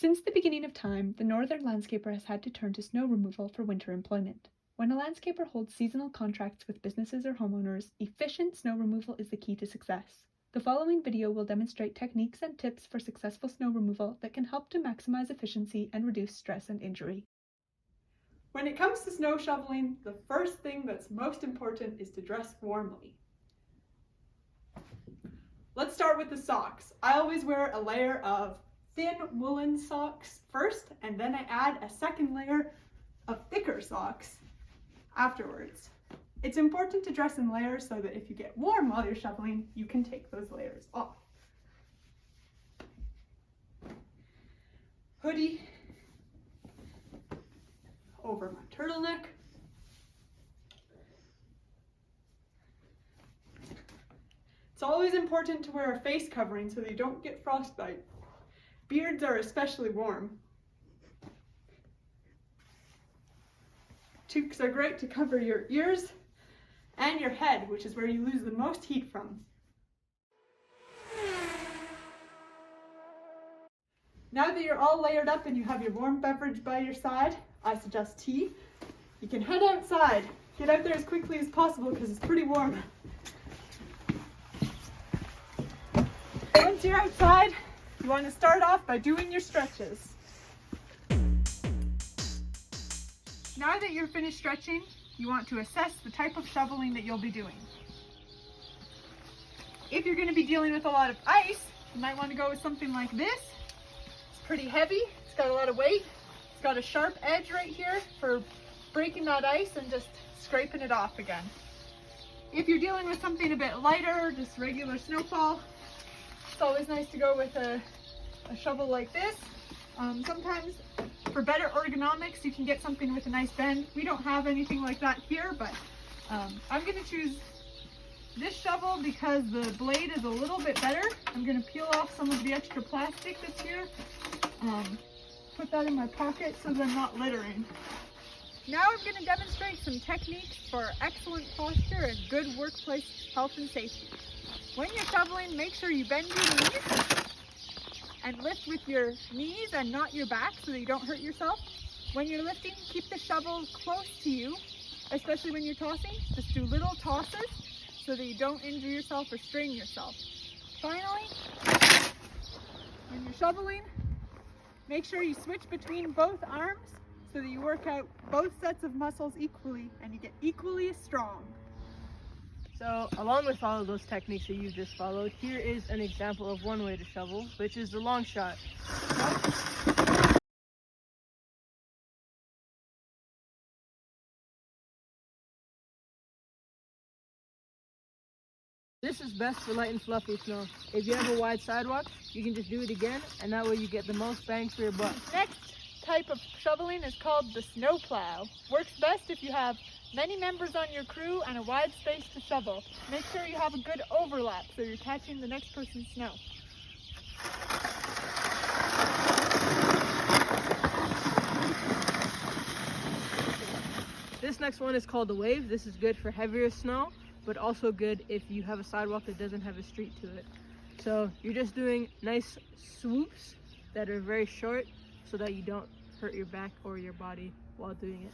Since the beginning of time, the northern landscaper has had to turn to snow removal for winter employment. When a landscaper holds seasonal contracts with businesses or homeowners, efficient snow removal is the key to success. The following video will demonstrate techniques and tips for successful snow removal that can help to maximize efficiency and reduce stress and injury. When it comes to snow shoveling, the first thing that's most important is to dress warmly. Let's start with the socks. I always wear a layer of thin woolen socks first, and then I add a second layer of thicker socks afterwards. It's important to dress in layers so that if you get warm while you're shoveling, you can take those layers off. Hoodie over my turtleneck. It's always important to wear a face covering so that you don't get frostbite. Beards are especially warm. Toques are great to cover your ears and your head, which is where you lose the most heat from. Now that you're all layered up and you have your warm beverage by your side, I suggest tea. You can head outside. Get out there as quickly as possible because it's pretty warm. Once you're outside, you want to start off by doing your stretches. Now that you're finished stretching, you want to assess the type of shoveling that you'll be doing. If you're going to be dealing with a lot of ice, you might want to go with something like this. It's pretty heavy, it's got a lot of weight, it's got a sharp edge right here for breaking that ice and just scraping it off again. If you're dealing with something a bit lighter, just regular snowfall, it's always nice to go with a shovel like this. Sometimes for better ergonomics, you can get something with a nice bend. We don't have anything like that here, but I'm going to choose this shovel because the blade is a little bit better. I'm going to peel off some of the extra plastic that's here. Put that in my pocket so they're not littering. Now I'm going to demonstrate some techniques for excellent posture and good workplace health and safety. When you're shoveling, make sure you bend your knees and lift with your knees and not your back so that you don't hurt yourself. When you're lifting, keep the shovel close to you, especially when you're tossing. Just do little tosses so that you don't injure yourself or strain yourself. Finally, when you're shoveling, make sure you switch between both arms so that you work out both sets of muscles equally and you get equally as strong. So, along with all of those techniques that you've just followed, here is an example of one way to shovel, which is the long shot. This is best for light and fluffy snow. If you have a wide sidewalk, you can just do it again, and that way you get the most bang for your buck. Next type of shoveling is called the snow plow. Works best if you have many members on your crew and a wide space to shovel. Make sure you have a good overlap so you're catching the next person's snow. This next one is called the wave. This is good for heavier snow, but also good if you have a sidewalk that doesn't have a street to it. So you're just doing nice swoops that are very short so that you don't hurt your back or your body while doing it.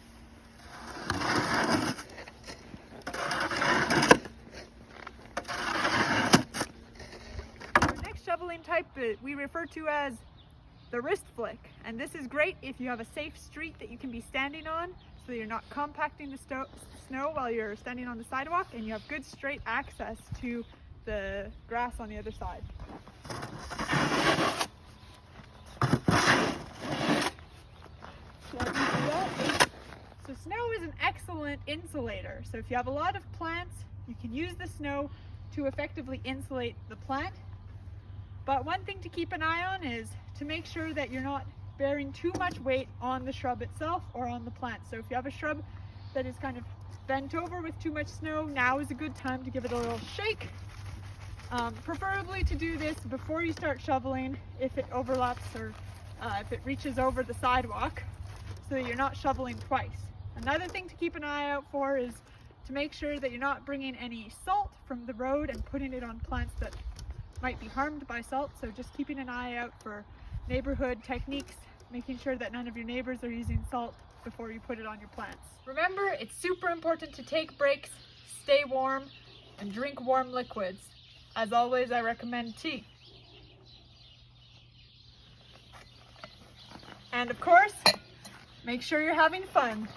The next shoveling type we refer to as the wrist flick, and this is great if you have a safe street that you can be standing on so you're not compacting the snow while you're standing on the sidewalk and you have good straight access to the grass on the other side. So snow is an excellent insulator. So if you have a lot of plants, you can use the snow to effectively insulate the plant. But one thing to keep an eye on is to make sure that you're not bearing too much weight on the shrub itself or on the plant. So if you have a shrub that is kind of bent over with too much snow, now is a good time to give it a little shake. Preferably to do this before you start shoveling if it overlaps or if it reaches over the sidewalk so that you're not shoveling twice. Another thing to keep an eye out for is to make sure that you're not bringing any salt from the road and putting it on plants that might be harmed by salt. So just keeping an eye out for neighborhood techniques, making sure that none of your neighbors are using salt before you put it on your plants. Remember, it's super important to take breaks, stay warm, and drink warm liquids. As always, I recommend tea. And of course, make sure you're having fun.